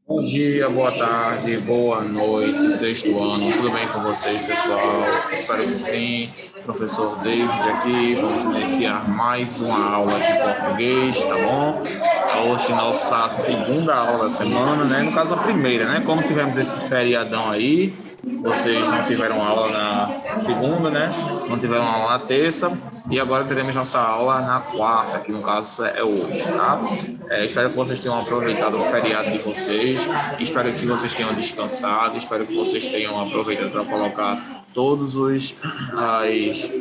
Bom dia, boa tarde, boa noite, sexto ano, tudo bem com vocês, pessoal? Espero que sim. Professor David aqui, vamos iniciar mais uma aula de português, tá bom? Hoje nossa segunda aula da semana, né? No caso a primeira, né? Como tivemos esse feriadão aí, vocês não tiveram aula na segunda, né? Não tiveram aula na terça e agora teremos nossa aula na quarta, que no caso é hoje, tá? Espero que vocês tenham aproveitado o feriado de vocês, espero que vocês tenham descansado, espero que vocês tenham aproveitado para colocar todas as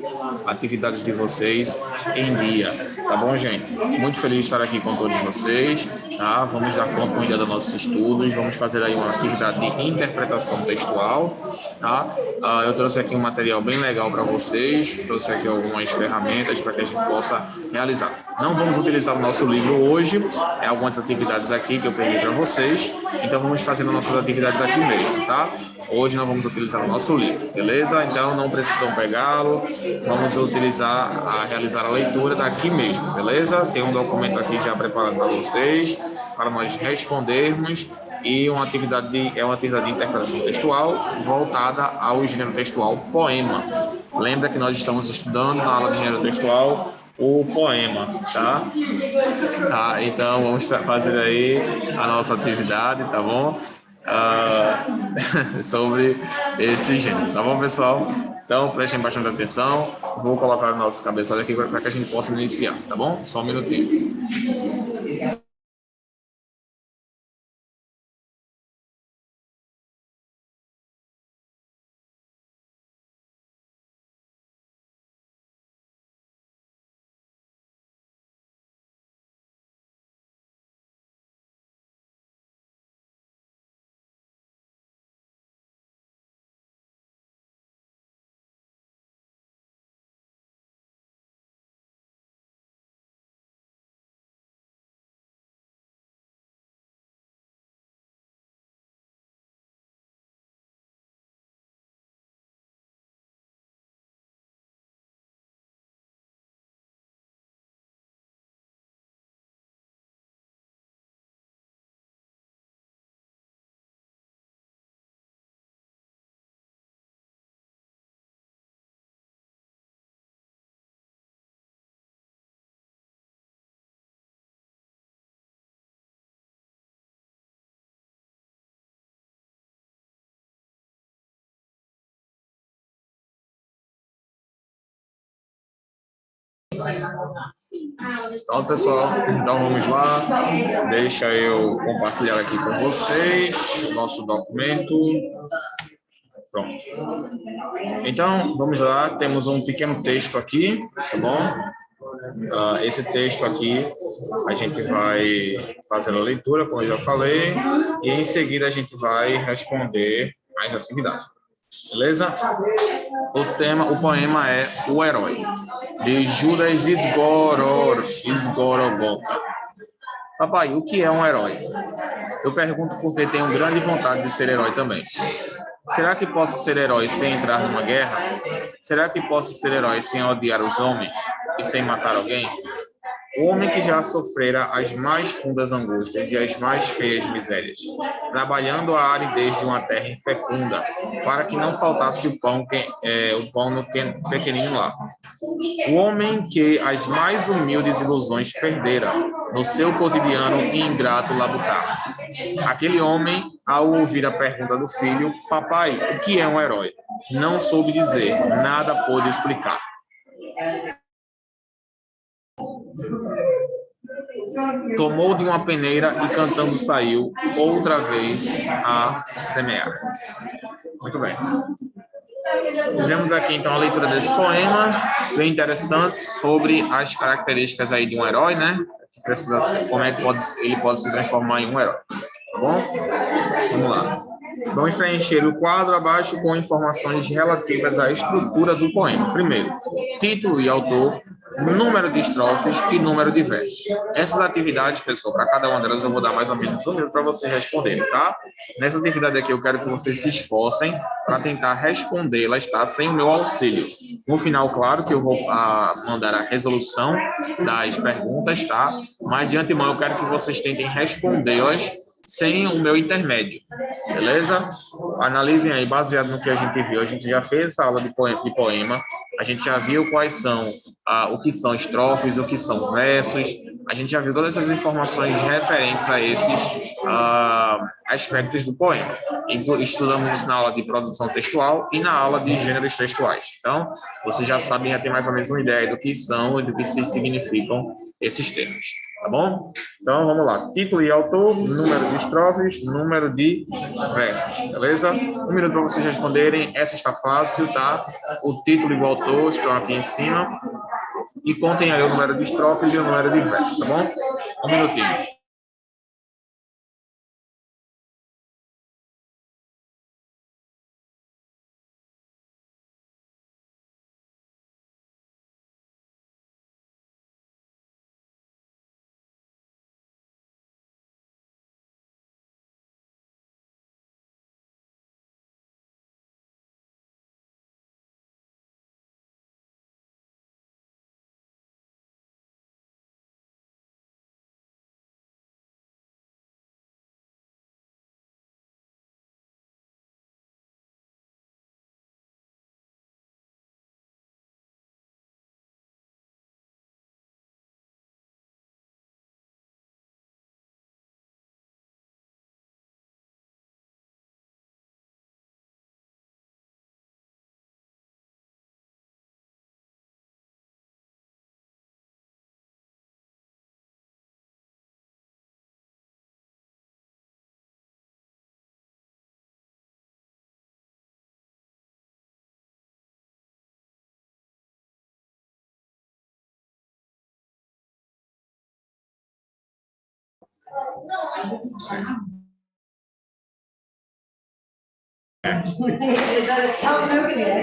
atividades de vocês em dia, tá bom, gente? Muito feliz de estar aqui com todos vocês, tá? Vamos dar continuidade aos nossos estudos, vamos fazer aí uma atividade de interpretação textual, tá? Eu trouxe aqui um material bem legal para vocês, trouxe aqui algumas ferramentas para que a gente possa realizar. Não vamos utilizar o nosso livro hoje, algumas atividades aqui que eu peguei para vocês, então vamos fazendo nossas atividades aqui mesmo, tá? Hoje nós vamos utilizar o nosso livro, beleza? Então não precisam pegá-lo, vamos realizar a leitura daqui mesmo, beleza? Tem um documento aqui já preparado para vocês, para nós respondermos, e é uma atividade de interpretação textual voltada ao gênero textual poema. Lembra que nós estamos estudando na aula de gênero textual o poema, tá? Então vamos fazer aí a nossa atividade, tá bom? Sobre esse gênero, tá bom, pessoal? Então prestem bastante atenção. Vou colocar o nosso cabeçalho aqui para que a gente possa iniciar, tá bom? Só um minutinho. Pronto, pessoal, então vamos lá. Deixa eu compartilhar aqui com vocês o nosso documento. Pronto. Então, vamos lá, temos um pequeno texto aqui, tá bom? Esse texto aqui, a gente vai fazer a leitura, como eu já falei, e em seguida a gente vai responder as atividades. Beleza? O poema é O Herói, de Judas Isgorogota. Papai, o que é um herói? Eu pergunto porque tenho grande vontade de ser herói também. Será que posso ser herói sem entrar numa guerra? Será que posso ser herói sem odiar os homens e sem matar alguém? O homem que já sofrera as mais fundas angústias e as mais feias misérias, trabalhando a aridez de uma terra infecunda, para que não faltasse o pão no pequenino lar. O homem que as mais humildes ilusões perdera, no seu cotidiano e ingrato labutar. Aquele homem, ao ouvir a pergunta do filho, papai, o que é um herói? Não soube dizer, nada pôde explicar. Tomou de uma peneira e cantando saiu, outra vez a semear. Muito bem. Fizemos aqui, então, a leitura desse poema, bem interessante, sobre as características aí de um herói, né? Que precisa ser, como é que ele pode se transformar em um herói. Tá bom? Vamos lá. Vamos preencher o quadro abaixo com informações relativas à estrutura do poema. Primeiro, título e autor, número de estrofes e número de versos. Essas atividades, pessoal, para cada uma delas eu vou dar mais ou menos um minuto para vocês responderem, tá? Nessa atividade aqui eu quero que vocês se esforcem para tentar respondê-las, tá? Sem o meu auxílio. No final, claro que eu vou mandar a resolução das perguntas, tá? Mas de antemão eu quero que vocês tentem respondê-las sem o meu intermédio, beleza? Analisem aí, baseado no que a gente viu. A gente já fez essa aula de poema, a gente já viu quais são, o que são estrofes, o que são versos, a gente já viu todas essas informações referentes a esses aspectos do poema. Estudamos isso na aula de produção textual e na aula de gêneros textuais. Então, vocês já sabem, já tem mais ou menos uma ideia do que são e do que se significam esses termos, tá bom? Então, vamos lá. Título e autor, número de estrofes, número de versos, beleza? Um minuto para vocês responderem. Essa está fácil, tá? O título e o autor estão aqui em cima. E contem aí o número de estrofes e o número de versos, tá bom? Um minutinho.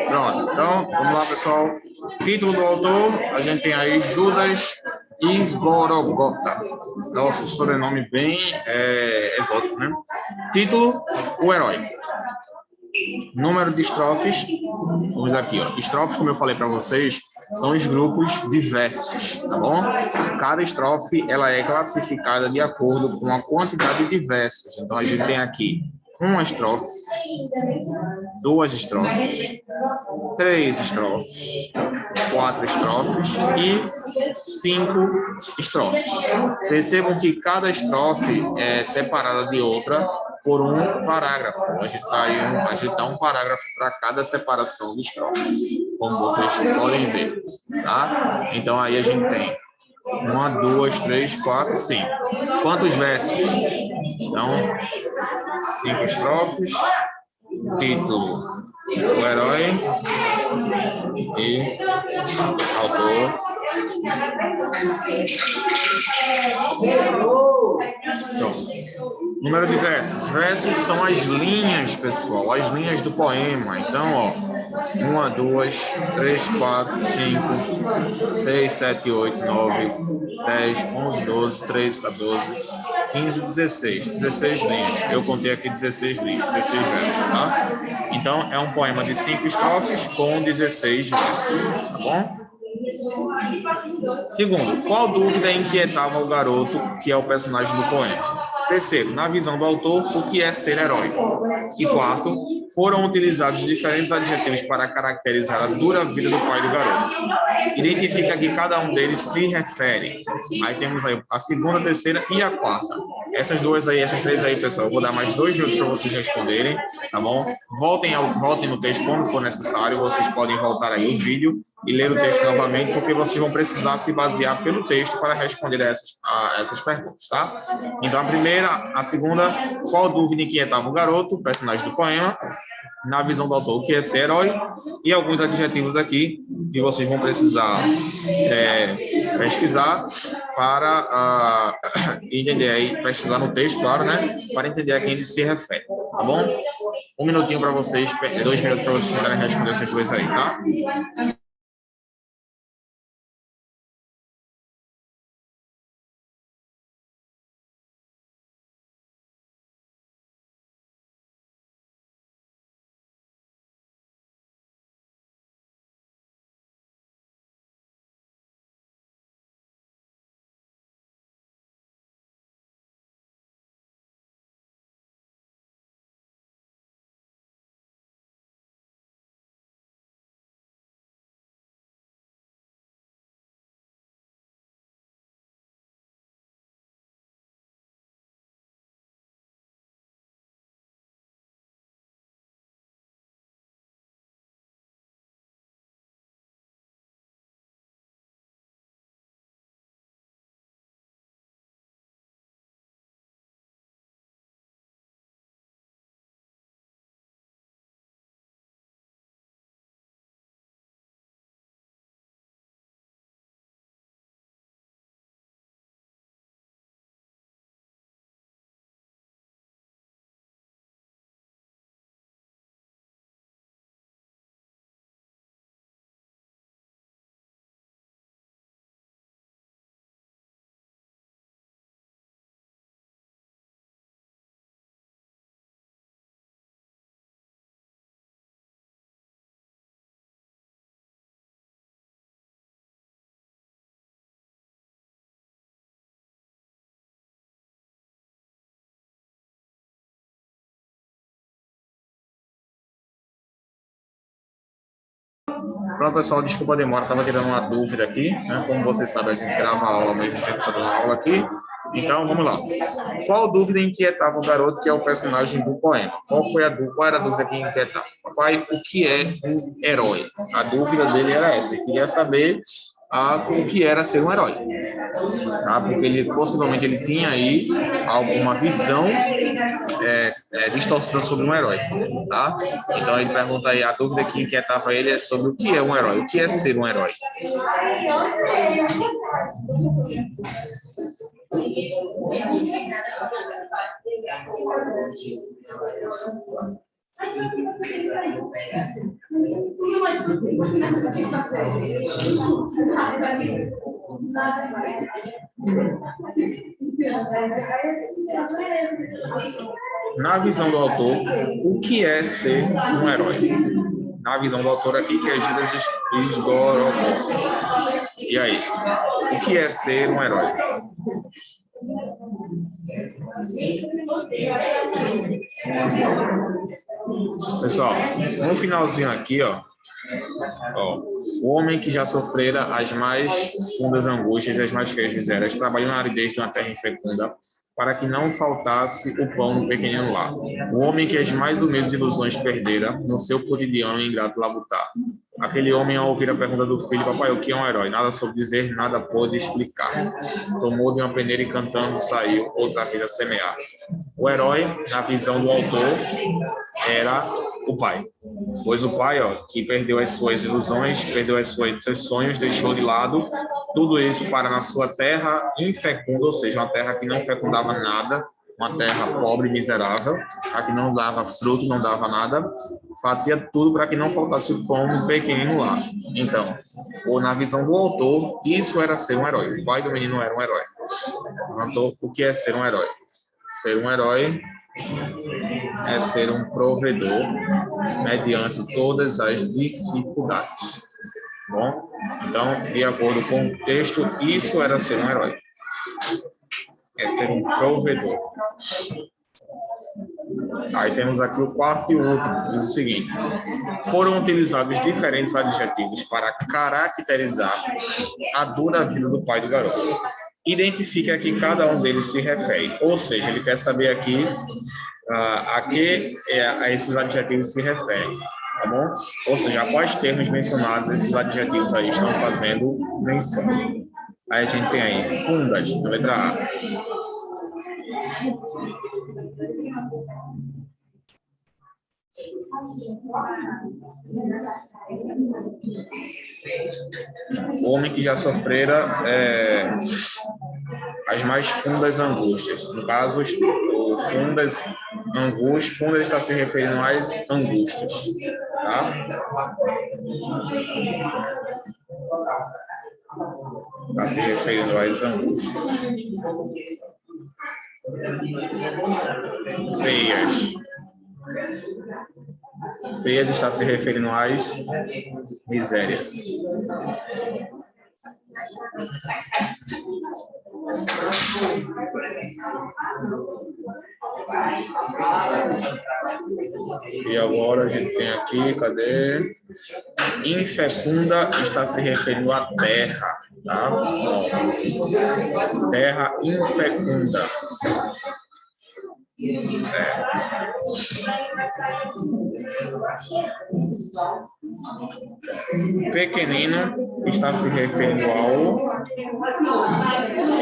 Pronto, então vamos lá, pessoal. Título do autor, a gente tem aí Judas Isborogota. Nossa, sobrenome bem exótico, né? Título, O Herói. Número de estrofes, vamos aqui, ó. Estrofes, como eu falei para vocês, são os grupos de versos, tá bom? Cada estrofe, ela é classificada de acordo com a quantidade de versos. Então, a gente tem aqui uma estrofe, duas estrofes, três estrofes, quatro estrofes e cinco estrofes. Percebam que cada estrofe é separada de outra por um parágrafo. A gente dá um parágrafo para cada separação de estrofe, como vocês podem ver, tá? Então aí a gente tem uma, duas, três, quatro, cinco. Quantos versos? Então, cinco estrofes, título, o herói e autor. Pronto. Número de versos. Versos são as linhas, pessoal, as linhas do poema. Então, ó, uma, duas, três, quatro, cinco, seis, sete, oito, nove, 10, 11, 12, 13, 14, 15, 16. 16 linhas. Eu contei aqui 16 linhas, 16 versos, tá? Então, é um poema de 5 estrofes com 16 versos, tá bom? Segundo, qual dúvida inquietava o garoto, que é o personagem do poema? Terceiro, na visão do autor, o que é ser herói? E quarto, foram utilizados diferentes adjetivos para caracterizar a dura vida do pai do garoto. Identifica a que cada um deles se refere. Aí temos aí a segunda, a terceira e a quarta. Essas duas aí, essas três aí, pessoal, eu vou dar mais 2 minutos para vocês responderem, tá bom? Voltem no texto quando for necessário, vocês podem voltar aí o vídeo e ler o texto novamente, porque vocês vão precisar se basear pelo texto para responder a essas perguntas, tá? Então, a primeira, a segunda, qual dúvida inquietava o garoto, personagem do poema, na visão do autor, o que é ser herói, e alguns adjetivos aqui que vocês vão precisar pesquisar para entender aí, pesquisar no texto, claro, né? Para entender a quem ele se refere, tá bom? Um minutinho para vocês, 2 minutos para vocês tentarem responder essas duas aí, tá? Pronto, pessoal, desculpa a demora, estava tirando uma dúvida aqui, né? Como vocês sabem, a gente grava a aula ao mesmo tempo que está dando aula aqui. Então, vamos lá. Qual dúvida inquietava o garoto, que é o personagem do poema? Qual era a dúvida que inquietava? Papai, o que é um herói? A dúvida dele era essa, ele queria saber o que era ser um herói. Tá? Porque possivelmente ele tinha aí alguma visão distorcida sobre um herói. Tá? Então, ele pergunta aí, a dúvida que inquietava ele é sobre o que é um herói, o que é ser um herói. Na visão do autor, o que é ser um herói? Na visão do autor aqui, que é Gilles Isgorogol. E aí, o que é ser um herói? Pessoal, no finalzinho aqui, ó, o homem que já sofrera as mais fundas angústias e as mais feias misérias, trabalhou na aridez de uma terra infecunda, para que não faltasse o pão no pequenino lar. O homem que as mais humildes ilusões perdera, no seu cotidiano ingrato labutar. Aquele homem, ao ouvir a pergunta do filho, papai, o que é um herói? Nada soube dizer, nada pôde explicar. Tomou de uma peneira e cantando saiu outra vida semear. O herói, na visão do autor, era o pai. Pois o pai, que perdeu as suas ilusões, perdeu os seus sonhos, deixou de lado tudo isso para na sua terra infecunda, ou seja, uma terra que não fecundava nada, uma terra pobre e miserável, a que não dava fruto, não dava nada, fazia tudo para que não faltasse o pão no pequenino lá. Então, na visão do autor, isso era ser um herói. O pai do menino era um herói. Então, o que é ser um herói? Ser um herói é ser um provedor mediante todas as dificuldades. Bom, então, de acordo com o texto, isso era ser um herói. É ser um provedor. Aí temos aqui o quarto e o último, que diz o seguinte: foram utilizados diferentes adjetivos para caracterizar a dura vida do pai do garoto. Identifique a que cada um deles se refere. Ou seja, ele quer saber aqui a que a esses adjetivos se referem. Tá bom? Ou seja, após termos mencionados, esses adjetivos aí estão fazendo menção. Aí a gente tem aí fundas, na letra A. O homem que já sofrera as mais fundas angústias. No caso, o fundas está se referindo às angústias. Tá? Está se referindo às angústias. Feias. Feias está se referindo às misérias. E agora a gente tem aqui, cadê? Infecunda está se referindo à terra, tá? Terra infecunda. Pequenino está se referindo ao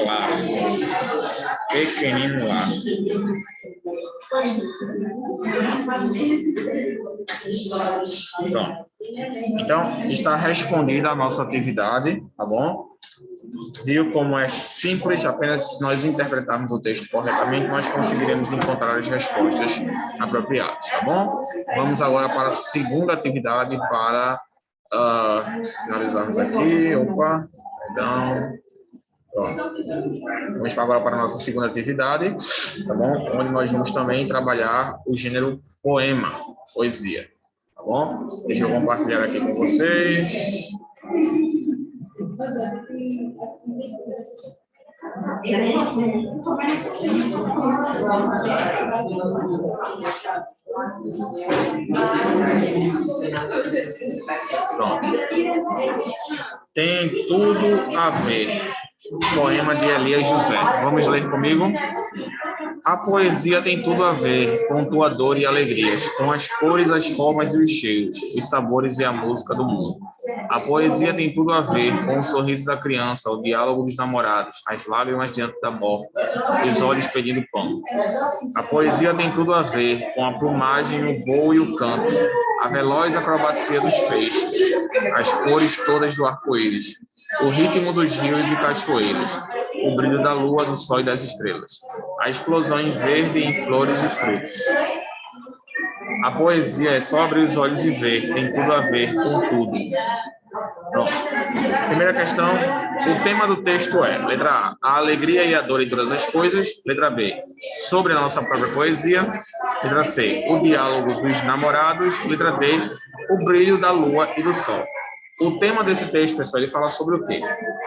lar. Pequenino lar. Pronto. Então, está respondida a nossa atividade, tá bom? Viu como é simples, apenas se nós interpretarmos o texto corretamente, nós conseguiremos encontrar as respostas apropriadas, tá bom? Vamos agora para a segunda atividade para finalizarmos aqui. Opa, perdão. Pronto. Vamos agora para a nossa segunda atividade, tá bom? Onde nós vamos também trabalhar o gênero poema, poesia, tá bom? Deixa eu compartilhar aqui com vocês. Pronto. Tem tudo a ver. Poema de Elias José. Vamos ler comigo? A poesia tem tudo a ver com tua dor e alegrias, com as cores, as formas e os cheiros, os sabores e a música do mundo. A poesia tem tudo a ver com o sorriso da criança, o diálogo dos namorados, as lágrimas diante da morte, os olhos pedindo pão. A poesia tem tudo a ver com a plumagem, o voo e o canto, a veloz acrobacia dos peixes, as cores todas do arco-íris, o ritmo dos rios e cachoeiras, o brilho da lua, do sol e das estrelas, a explosão em verde, em flores e frutos. A poesia é só abrir os olhos e ver, tem tudo a ver com tudo. Pronto. Primeira questão, o tema do texto é, letra A alegria e a dor em todas as coisas, letra B, sobre a nossa própria poesia, letra C, o diálogo dos namorados, letra D, o brilho da lua e do sol. O tema desse texto, pessoal, ele fala sobre o quê?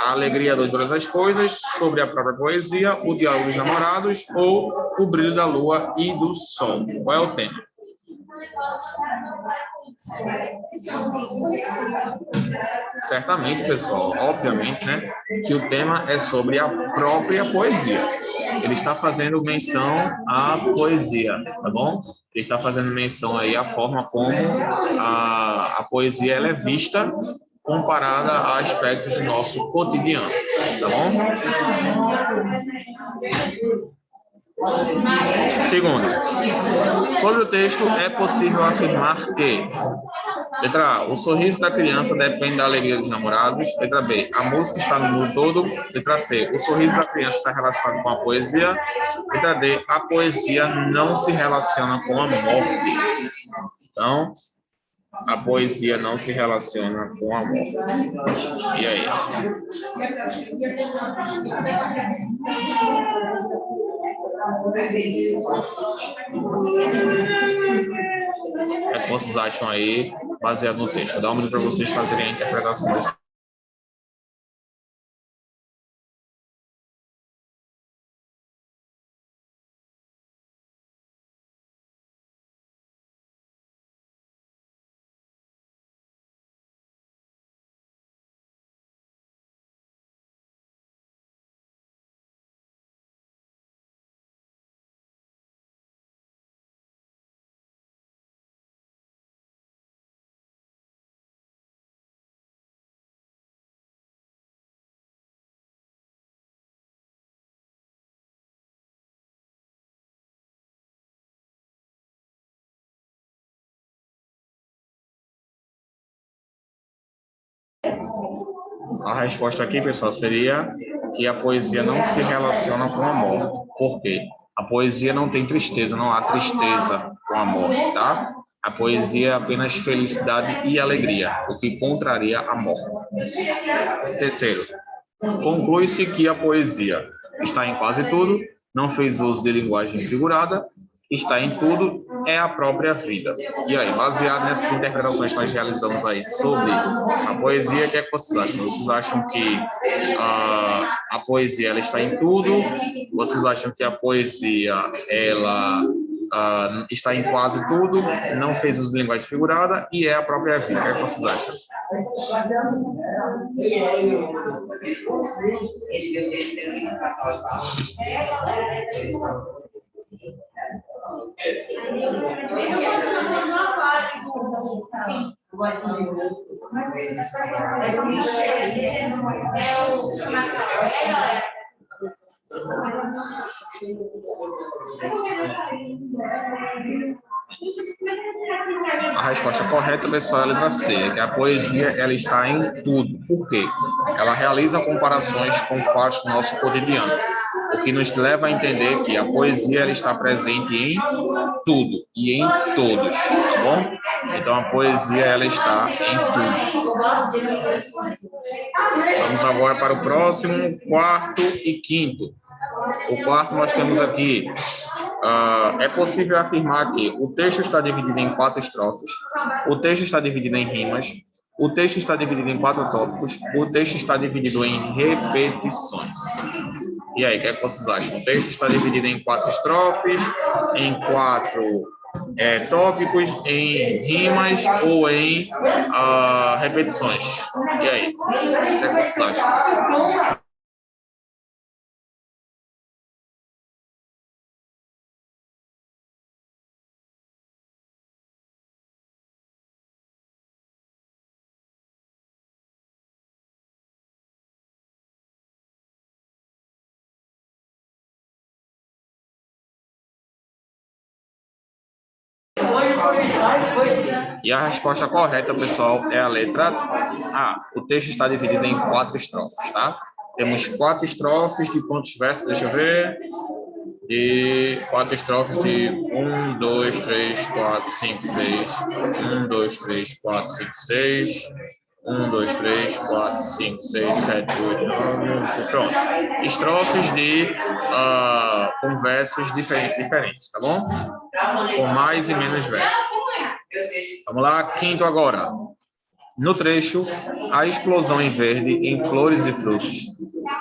A alegria e a dor em todas as coisas, sobre a própria poesia, o diálogo dos namorados ou o brilho da lua e do sol. Qual é o tema? Certamente, pessoal, obviamente, né, que o tema é sobre a própria poesia. Ele está fazendo menção à poesia, tá bom? Ele está fazendo menção aí à forma como a poesia ela é vista comparada a aspectos do nosso cotidiano, tá bom? Segundo, sobre o texto, é possível afirmar que, letra A, o sorriso da criança depende da alegria dos namorados. Letra B, a música está no mundo todo. Letra C, o sorriso da criança está relacionado com a poesia. Letra D, a poesia não se relaciona com a morte. Então, a poesia não se relaciona com a morte. E aí? O que vocês acham aí, baseado no texto? Dá para vocês fazerem a interpretação desse. A resposta aqui, pessoal, seria que a poesia não se relaciona com a morte. Por quê? A poesia não tem tristeza, não há tristeza com a morte, tá? A poesia é apenas felicidade e alegria, o que contraria a morte. Terceiro, conclui-se que a poesia está em quase tudo, não fez uso de linguagem figurada, está em tudo, é a própria vida. E aí, baseado nessas interpretações que nós realizamos aí sobre a poesia, o que é que vocês acham? Vocês acham que a poesia ela está em tudo? Vocês acham que a poesia ela está em quase tudo, não fez uso de linguagem figurada e é a própria vida? O que é que vocês acham? A resposta correta, pessoal, é a letra C, que a poesia ela está em tudo. Por quê? Ela realiza comparações com fatos do nosso cotidiano, o que nos leva a entender que a poesia ela está presente em tudo e em todos, tá bom? Então, a poesia ela está em tudo. Vamos agora para o próximo, quarto e quinto. O quarto nós temos aqui, é possível afirmar que o texto está dividido em 4 estrofes, o texto está dividido em rimas, o texto está dividido em 4 tópicos, o texto está dividido em repetições. E aí, o que é que vocês acham? O texto está dividido em 4 estrofes, em 4 tópicos, em rimas ou em repetições. E aí? O que é que vocês acham? E a resposta correta, pessoal, é a letra A. O texto está dividido em 4 estrofes, tá? Temos 4 estrofes de quantos versos? Deixa eu ver. De 4 estrofes de 1, 2, 3, 4, 5, 6. 1, 2, 3, 4, 5, 6. 1, 2, 3, 4, 5, 6, 7, 8, 9, 11. Pronto. Estrofes com versos diferentes, tá bom? Com mais e menos versos. Vamos lá, quinto agora. No trecho, a explosão em verde em flores e frutos.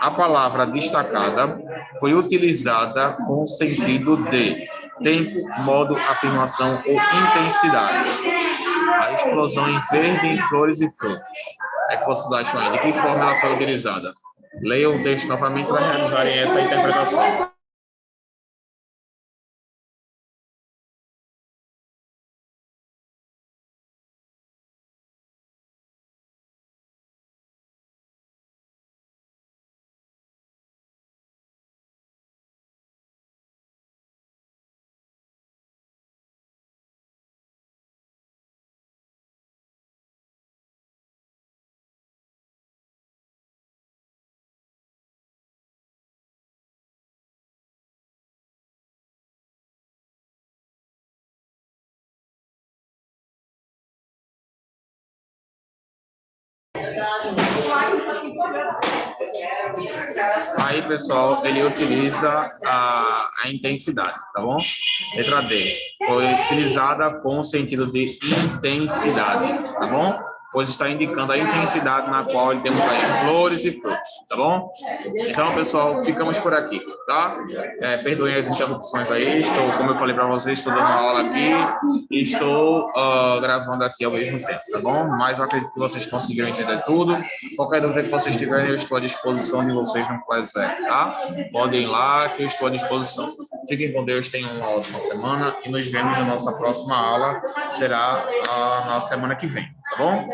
A palavra destacada foi utilizada com o sentido de tempo, modo, afirmação ou intensidade. A explosão em verde em flores e frutos. O que é que vocês acham aí? De que forma ela foi utilizada? Leiam o texto novamente para realizarem essa interpretação. Aí, pessoal, ele utiliza a intensidade, tá bom? Letra D. Foi utilizada com o sentido de intensidade, tá bom? Pois está indicando a intensidade na qual temos aí flores e frutos, tá bom? Então, pessoal, ficamos por aqui, tá? Perdoem as interrupções aí, como eu falei para vocês, estou dando uma aula aqui e estou gravando aqui ao mesmo tempo, tá bom? Mas eu acredito que vocês conseguiram entender tudo. Qualquer dúvida que vocês tiverem, eu estou à disposição de vocês no Quaisec, tá? Podem ir lá que eu estou à disposição. Fiquem com Deus, tenham uma ótima semana e nos vemos na nossa próxima aula, será na semana que vem, tá bom?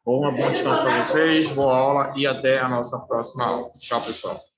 Bom descanso para vocês, boa aula e até a nossa próxima aula. Tchau, pessoal.